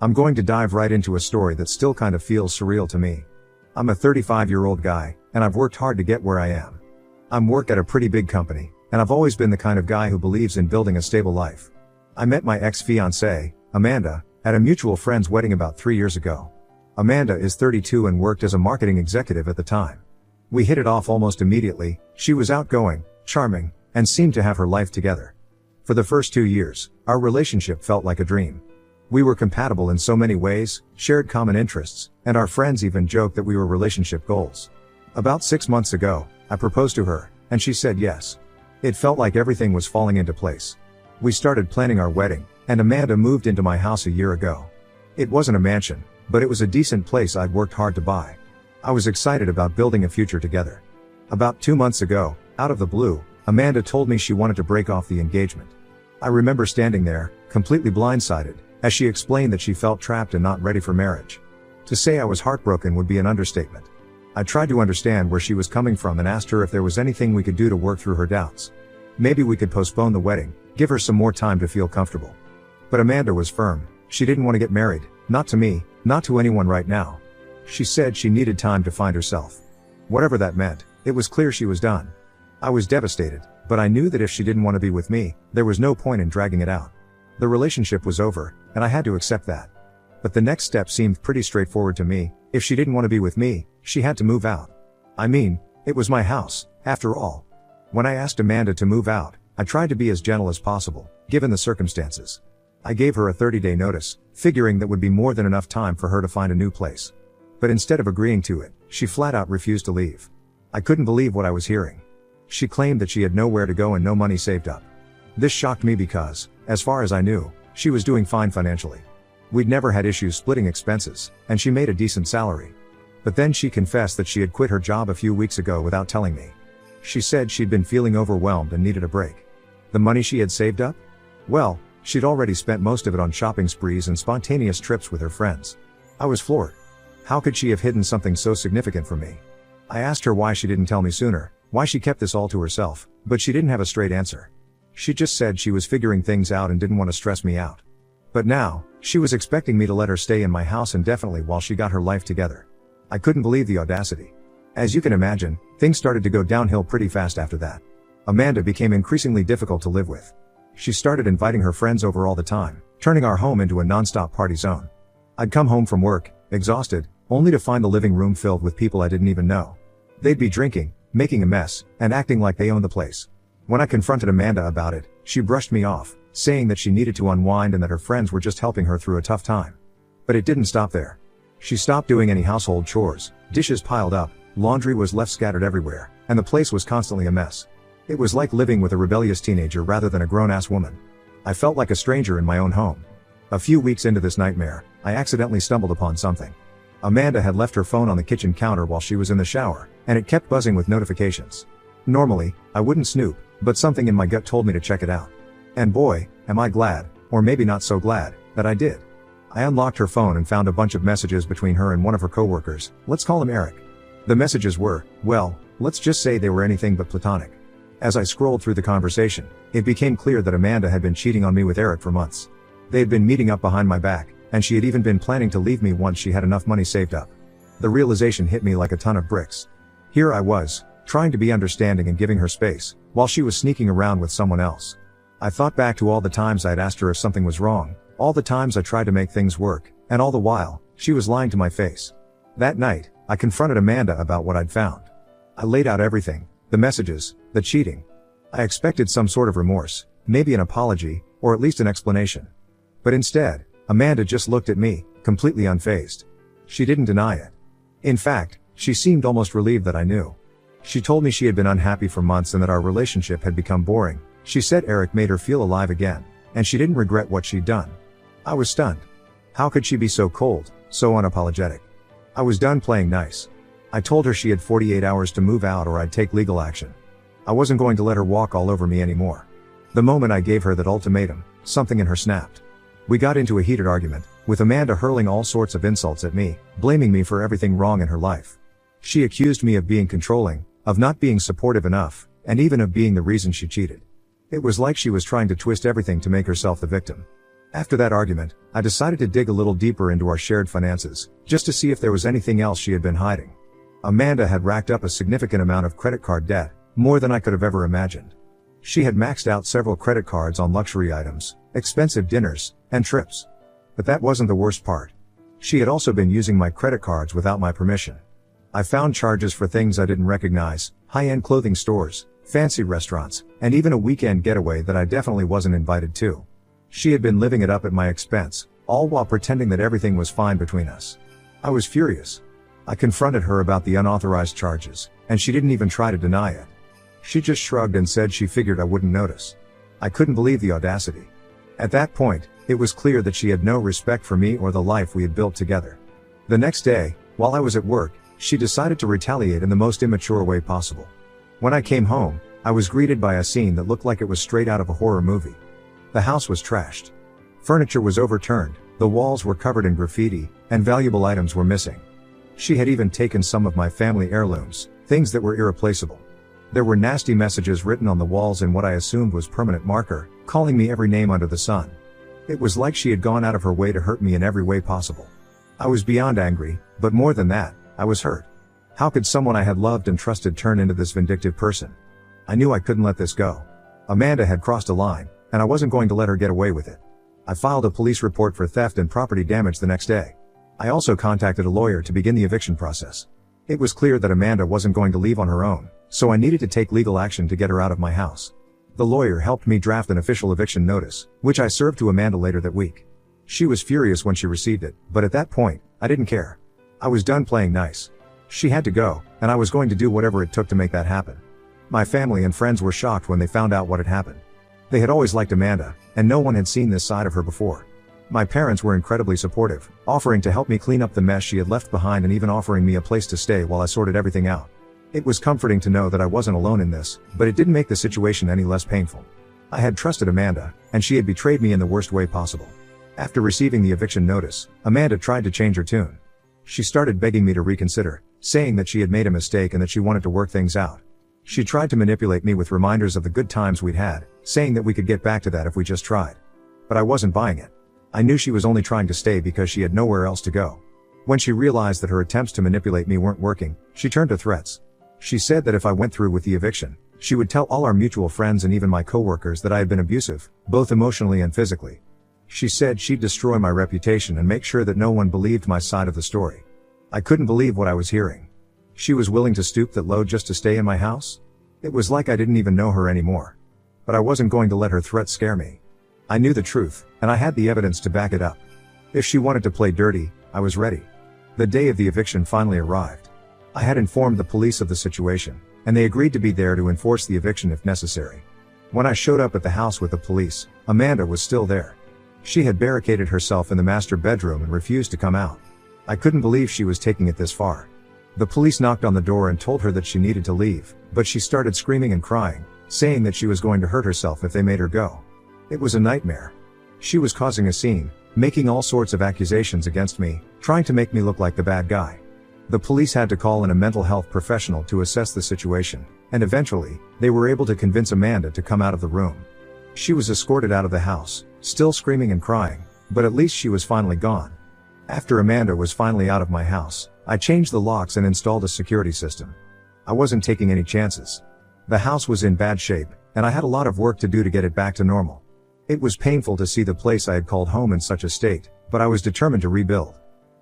I'm going to dive right into a story that still kind of feels surreal to me. I'm a 35-year-old guy, and I've worked hard to get where I am. I'm work at a pretty big company, and I've always been the kind of guy who believes in building a stable life. I met my ex-fiancée, Amanda, at a mutual friend's wedding about 3 years ago. Amanda is 32 and worked as a marketing executive at the time. We hit it off almost immediately. She was outgoing, charming, and seemed to have her life together. For the first 2 years, our relationship felt like a dream. We were compatible in so many ways, shared common interests, and our friends even joked that we were relationship goals. About 6 months ago, I proposed to her, and she said yes. It felt like everything was falling into place. We started planning our wedding, and Amanda moved into my house a year ago. It wasn't a mansion, but it was a decent place I'd worked hard to buy. I was excited about building a future together. About 2 months ago, out of the blue, Amanda told me she wanted to break off the engagement. I remember standing there, completely blindsided, as she explained that she felt trapped and not ready for marriage. To say I was heartbroken would be an understatement. I tried to understand where she was coming from and asked her if there was anything we could do to work through her doubts. Maybe we could postpone the wedding, give her some more time to feel comfortable. But Amanda was firm. She didn't want to get married, not to me, not to anyone right now. She said she needed time to find herself. Whatever that meant, it was clear she was done. I was devastated, but I knew that if she didn't want to be with me, there was no point in dragging it out. The relationship was over, and I had to accept that. But the next step seemed pretty straightforward to me. If she didn't want to be with me, she had to move out. I mean, it was my house, after all. When I asked Amanda to move out, I tried to be as gentle as possible, given the circumstances. I gave her a 30-day notice, figuring that would be more than enough time for her to find a new place. But instead of agreeing to it, she flat out refused to leave. I couldn't believe what I was hearing. She claimed that she had nowhere to go and no money saved up. This shocked me because, as far as I knew, she was doing fine financially. We'd never had issues splitting expenses, and she made a decent salary. But then she confessed that she had quit her job a few weeks ago without telling me. She said she'd been feeling overwhelmed and needed a break. The money she had saved up? Well, she'd already spent most of it on shopping sprees and spontaneous trips with her friends. I was floored. How could she have hidden something so significant from me? I asked her why she didn't tell me sooner, why she kept this all to herself, but she didn't have a straight answer. She just said she was figuring things out and didn't want to stress me out. But now, she was expecting me to let her stay in my house indefinitely while she got her life together. I couldn't believe the audacity. As you can imagine, things started to go downhill pretty fast after that. Amanda became increasingly difficult to live with. She started inviting her friends over all the time, turning our home into a non-stop party zone. I'd come home from work, exhausted, only to find the living room filled with people I didn't even know. They'd be drinking, making a mess, and acting like they owned the place. When I confronted Amanda about it, she brushed me off, saying that she needed to unwind and that her friends were just helping her through a tough time. But it didn't stop there. She stopped doing any household chores, dishes piled up, laundry was left scattered everywhere, and the place was constantly a mess. It was like living with a rebellious teenager rather than a grown-ass woman. I felt like a stranger in my own home. A few weeks into this nightmare, I accidentally stumbled upon something. Amanda had left her phone on the kitchen counter while she was in the shower, and it kept buzzing with notifications. Normally, I wouldn't snoop, but something in my gut told me to check it out. And boy, am I glad, or maybe not so glad, that I did. I unlocked her phone and found a bunch of messages between her and one of her coworkers, let's call him Eric. The messages were, well, let's just say they were anything but platonic. As I scrolled through the conversation, it became clear that Amanda had been cheating on me with Eric for months. They had been meeting up behind my back, and she had even been planning to leave me once she had enough money saved up. The realization hit me like a ton of bricks. Here I was, trying to be understanding and giving her space, while she was sneaking around with someone else. I thought back to all the times I'd asked her if something was wrong, all the times I tried to make things work, and all the while, she was lying to my face. That night, I confronted Amanda about what I'd found. I laid out everything, the messages, the cheating. I expected some sort of remorse, maybe an apology, or at least an explanation. But instead, Amanda just looked at me, completely unfazed. She didn't deny it. In fact, she seemed almost relieved that I knew. She told me she had been unhappy for months and that our relationship had become boring. She said Eric made her feel alive again, and she didn't regret what she'd done. I was stunned. How could she be so cold, so unapologetic? I was done playing nice. I told her she had 48 hours to move out or I'd take legal action. I wasn't going to let her walk all over me anymore. The moment I gave her that ultimatum, something in her snapped. We got into a heated argument, with Amanda hurling all sorts of insults at me, blaming me for everything wrong in her life. She accused me of being controlling, of not being supportive enough, and even of being the reason she cheated. It was like she was trying to twist everything to make herself the victim. After that argument, I decided to dig a little deeper into our shared finances, just to see if there was anything else she had been hiding. Amanda had racked up a significant amount of credit card debt, more than I could have ever imagined. She had maxed out several credit cards on luxury items, expensive dinners, and trips. But that wasn't the worst part. She had also been using my credit cards without my permission. I found charges for things I didn't recognize, high-end clothing stores, fancy restaurants, and even a weekend getaway that I definitely wasn't invited to. She had been living it up at my expense, all while pretending that everything was fine between us. I was furious. I confronted her about the unauthorized charges, and she didn't even try to deny it. She just shrugged and said she figured I wouldn't notice. I couldn't believe the audacity. At that point, it was clear that she had no respect for me or the life we had built together. The next day, while I was at work, she decided to retaliate in the most immature way possible. When I came home, I was greeted by a scene that looked like it was straight out of a horror movie. The house was trashed. Furniture was overturned, the walls were covered in graffiti, and valuable items were missing. She had even taken some of my family heirlooms, things that were irreplaceable. There were nasty messages written on the walls in what I assumed was permanent marker, calling me every name under the sun. It was like she had gone out of her way to hurt me in every way possible. I was beyond angry, but more than that, I was hurt. How could someone I had loved and trusted turn into this vindictive person? I knew I couldn't let this go. Amanda had crossed a line, and I wasn't going to let her get away with it. I filed a police report for theft and property damage the next day. I also contacted a lawyer to begin the eviction process. It was clear that Amanda wasn't going to leave on her own, so I needed to take legal action to get her out of my house. The lawyer helped me draft an official eviction notice, which I served to Amanda later that week. She was furious when she received it, but at that point, I didn't care. I was done playing nice. She had to go, and I was going to do whatever it took to make that happen. My family and friends were shocked when they found out what had happened. They had always liked Amanda, and no one had seen this side of her before. My parents were incredibly supportive, offering to help me clean up the mess she had left behind and even offering me a place to stay while I sorted everything out. It was comforting to know that I wasn't alone in this, but it didn't make the situation any less painful. I had trusted Amanda, and she had betrayed me in the worst way possible. After receiving the eviction notice, Amanda tried to change her tune. She started begging me to reconsider, saying that she had made a mistake and that she wanted to work things out. She tried to manipulate me with reminders of the good times we'd had, saying that we could get back to that if we just tried. But I wasn't buying it. I knew she was only trying to stay because she had nowhere else to go. When she realized that her attempts to manipulate me weren't working, she turned to threats. She said that if I went through with the eviction, she would tell all our mutual friends and even my coworkers that I had been abusive, both emotionally and physically. She said she'd destroy my reputation and make sure that no one believed my side of the story. I couldn't believe what I was hearing. She was willing to stoop that low just to stay in my house? It was like I didn't even know her anymore. But I wasn't going to let her threats scare me. I knew the truth, and I had the evidence to back it up. If she wanted to play dirty, I was ready. The day of the eviction finally arrived. I had informed the police of the situation, and they agreed to be there to enforce the eviction if necessary. When I showed up at the house with the police, Amanda was still there. She had barricaded herself in the master bedroom and refused to come out. I couldn't believe she was taking it this far. The police knocked on the door and told her that she needed to leave, but she started screaming and crying, saying that she was going to hurt herself if they made her go. It was a nightmare. She was causing a scene, making all sorts of accusations against me, trying to make me look like the bad guy. The police had to call in a mental health professional to assess the situation, and eventually, they were able to convince Amanda to come out of the room. She was escorted out of the house, still screaming and crying, but at least she was finally gone. After Amanda was finally out of my house, I changed the locks and installed a security system. I wasn't taking any chances. The house was in bad shape, and I had a lot of work to do to get it back to normal. It was painful to see the place I had called home in such a state, but I was determined to rebuild.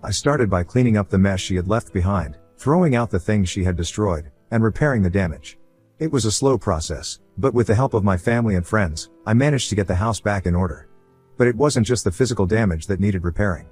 I started by cleaning up the mess she had left behind, throwing out the things she had destroyed, and repairing the damage. It was a slow process, but with the help of my family and friends, I managed to get the house back in order. But it wasn't just the physical damage that needed repairing.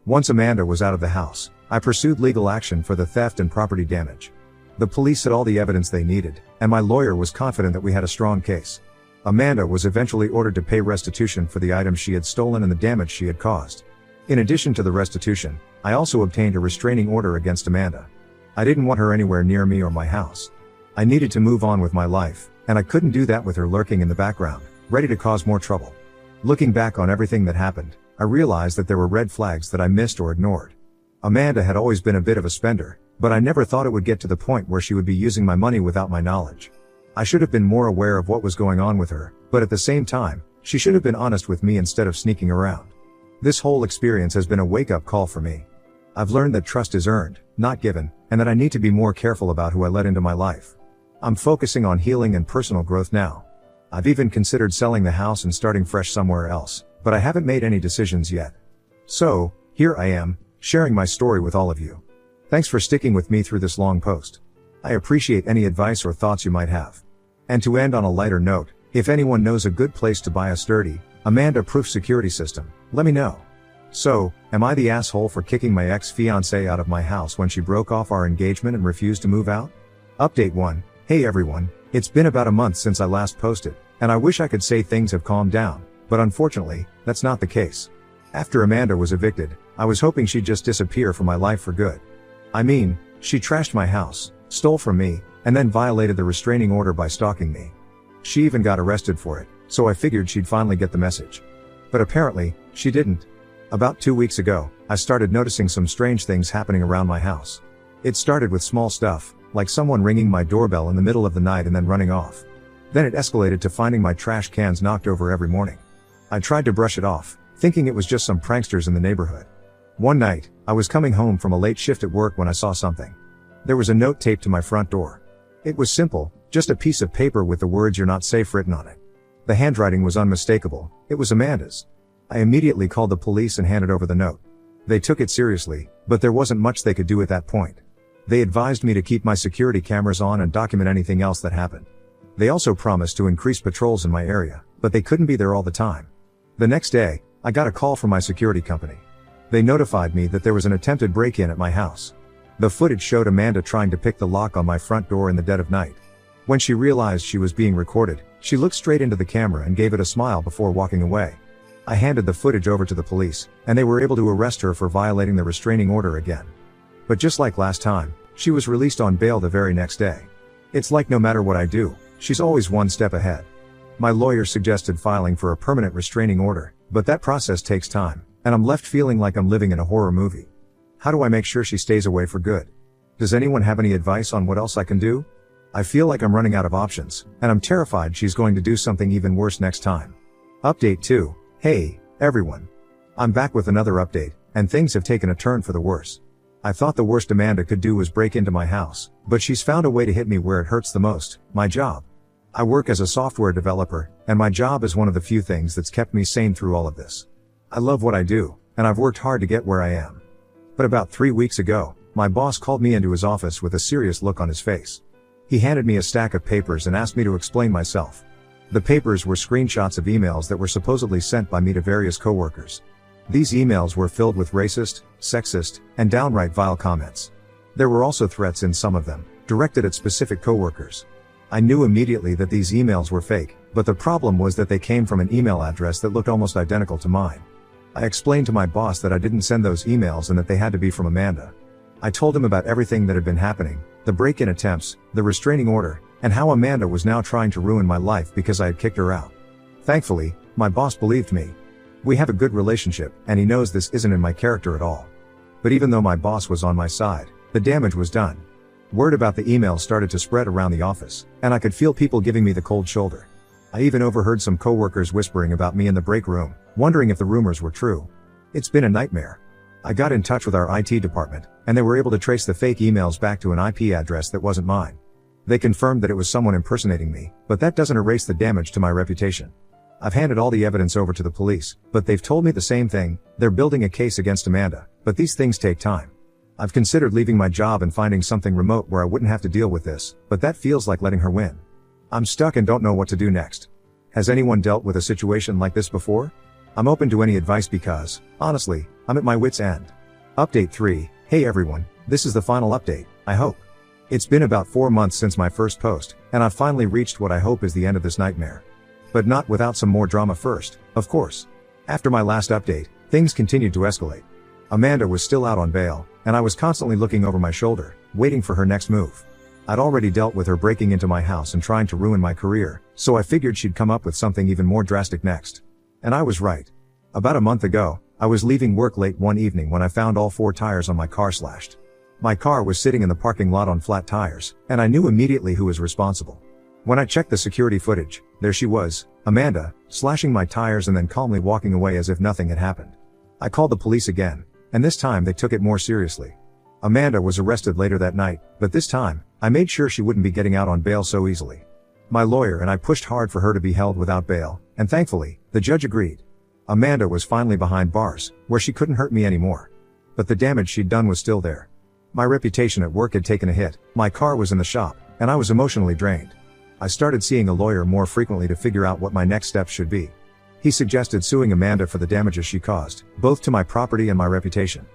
Once Amanda was out of the house, I pursued legal action for the theft and property damage. The police had all the evidence they needed, and my lawyer was confident that we had a strong case. Amanda was eventually ordered to pay restitution for the items she had stolen and the damage she had caused. In addition to the restitution, I also obtained a restraining order against Amanda. I didn't want her anywhere near me or my house. I needed to move on with my life, and I couldn't do that with her lurking in the background, ready to cause more trouble. Looking back on everything that happened, I realized that there were red flags that I missed or ignored. Amanda had always been a bit of a spender, but I never thought it would get to the point where she would be using my money without my knowledge. I should have been more aware of what was going on with her, but at the same time, She should have been honest with me instead of sneaking around. This whole experience has been a wake-up call for me. I've learned that trust is earned, not given, and that I need to be more careful about who I let into my life. I'm focusing on healing and personal growth now. I've even considered selling the house and starting fresh somewhere else, but I haven't made any decisions yet. So, here I am, sharing my story with all of you. Thanks for sticking with me through this long post. I appreciate any advice or thoughts you might have. And to end on a lighter note, if anyone knows a good place to buy a sturdy, Amanda-proof security system, let me know. So, am I the asshole for kicking my ex-fiancée out of my house when she broke off our engagement and refused to move out? Update 1. Hey everyone, it's been about a month since I last posted, and I wish I could say things have calmed down, but unfortunately, that's not the case. After Amanda was evicted, I was hoping she'd just disappear from my life for good. I mean, she trashed my house, stole from me, and then violated the restraining order by stalking me. She even got arrested for it, so I figured she'd finally get the message. But apparently, she didn't. About 2 weeks ago, I started noticing some strange things happening around my house. It started with small stuff, like someone ringing my doorbell in the middle of the night and then running off. Then it escalated to finding my trash cans knocked over every morning. I tried to brush it off, thinking it was just some pranksters in the neighborhood. One night, I was coming home from a late shift at work when I saw something. There was a note taped to my front door. It was simple, just a piece of paper with the words "You're not safe" written on it. The handwriting was unmistakable. It was Amanda's. I immediately called the police and handed over the note. They took it seriously, but there wasn't much they could do at that point. They advised me to keep my security cameras on and document anything else that happened. They also promised to increase patrols in my area, but they couldn't be there all the time. The next day, I got a call from my security company. They notified me that there was an attempted break-in at my house. The footage showed Amanda trying to pick the lock on my front door in the dead of night. When she realized she was being recorded, she looked straight into the camera and gave it a smile before walking away. I handed the footage over to the police, and they were able to arrest her for violating the restraining order again. But just like last time, she was released on bail the very next day. It's like no matter what I do, she's always one step ahead. My lawyer suggested filing for a permanent restraining order, but that process takes time, and I'm left feeling like I'm living in a horror movie. How do I make sure she stays away for good? Does anyone have any advice on what else I can do? I feel like I'm running out of options, and I'm terrified she's going to do something even worse next time. Update 2. Hey, everyone. I'm back with another update, and things have taken a turn for the worse. I thought the worst Amanda could do was break into my house, but she's found a way to hit me where it hurts the most, my job. I work as a software developer, and my job is one of the few things that's kept me sane through all of this. I love what I do, and I've worked hard to get where I am. But about 3 weeks ago, my boss called me into his office with a serious look on his face. He handed me a stack of papers and asked me to explain myself. The papers were screenshots of emails that were supposedly sent by me to various coworkers. These emails were filled with racist, sexist, and downright vile comments. There were also threats in some of them, directed at specific coworkers. I knew immediately that these emails were fake, but the problem was that they came from an email address that looked almost identical to mine. I explained to my boss that I didn't send those emails and that they had to be from Amanda. I told him about everything that had been happening, the break-in attempts, the restraining order, and how Amanda was now trying to ruin my life because I had kicked her out. Thankfully, my boss believed me. We have a good relationship, and he knows this isn't in my character at all. But even though my boss was on my side, the damage was done. Word about the email started to spread around the office, and I could feel people giving me the cold shoulder. I even overheard some coworkers whispering about me in the break room, wondering if the rumors were true. It's been a nightmare. I got in touch with our IT department, and they were able to trace the fake emails back to an IP address that wasn't mine. They confirmed that it was someone impersonating me, but that doesn't erase the damage to my reputation. I've handed all the evidence over to the police, but they've told me the same thing. They're building a case against Amanda, but these things take time. I've considered leaving my job and finding something remote where I wouldn't have to deal with this, but that feels like letting her win. I'm stuck and don't know what to do next. Has anyone dealt with a situation like this before? I'm open to any advice because, honestly, I'm at my wit's end. Update 3. Hey everyone, this is the final update, I hope. It's been about 4 months since my first post, and I've finally reached what I hope is the end of this nightmare. But not without some more drama first, of course. After my last update, things continued to escalate. Amanda was still out on bail, and I was constantly looking over my shoulder, waiting for her next move. I'd already dealt with her breaking into my house and trying to ruin my career, so I figured she'd come up with something even more drastic next. And I was right. About a month ago, I was leaving work late one evening when I found all 4 tires on my car slashed. My car was sitting in the parking lot on flat tires, and I knew immediately who was responsible. When I checked the security footage, there she was, Amanda, slashing my tires and then calmly walking away as if nothing had happened. I called the police again, and this time they took it more seriously. Amanda was arrested later that night, but this time, I made sure she wouldn't be getting out on bail so easily. My lawyer and I pushed hard for her to be held without bail, and thankfully, the judge agreed. Amanda was finally behind bars, where she couldn't hurt me anymore. But the damage she'd done was still there. My reputation at work had taken a hit, my car was in the shop, and I was emotionally drained. I started seeing a lawyer more frequently to figure out what my next steps should be. He suggested suing Amanda for the damages she caused, both to my property and my reputation.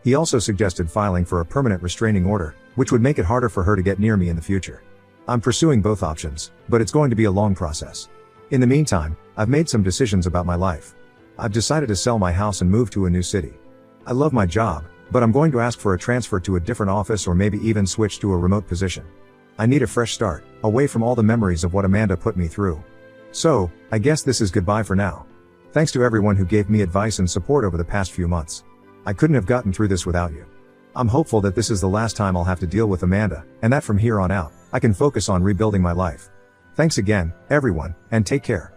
He also suggested filing for a permanent restraining order, which would make it harder for her to get near me in the future. I'm pursuing both options, but it's going to be a long process. In the meantime, I've made some decisions about my life. I've decided to sell my house and move to a new city. I love my job, but I'm going to ask for a transfer to a different office or maybe even switch to a remote position. I need a fresh start, away from all the memories of what Amanda put me through. So, I guess this is goodbye for now. Thanks to everyone who gave me advice and support over the past few months. I couldn't have gotten through this without you. I'm hopeful that this is the last time I'll have to deal with Amanda, and that from here on out, I can focus on rebuilding my life. Thanks again, everyone, and take care.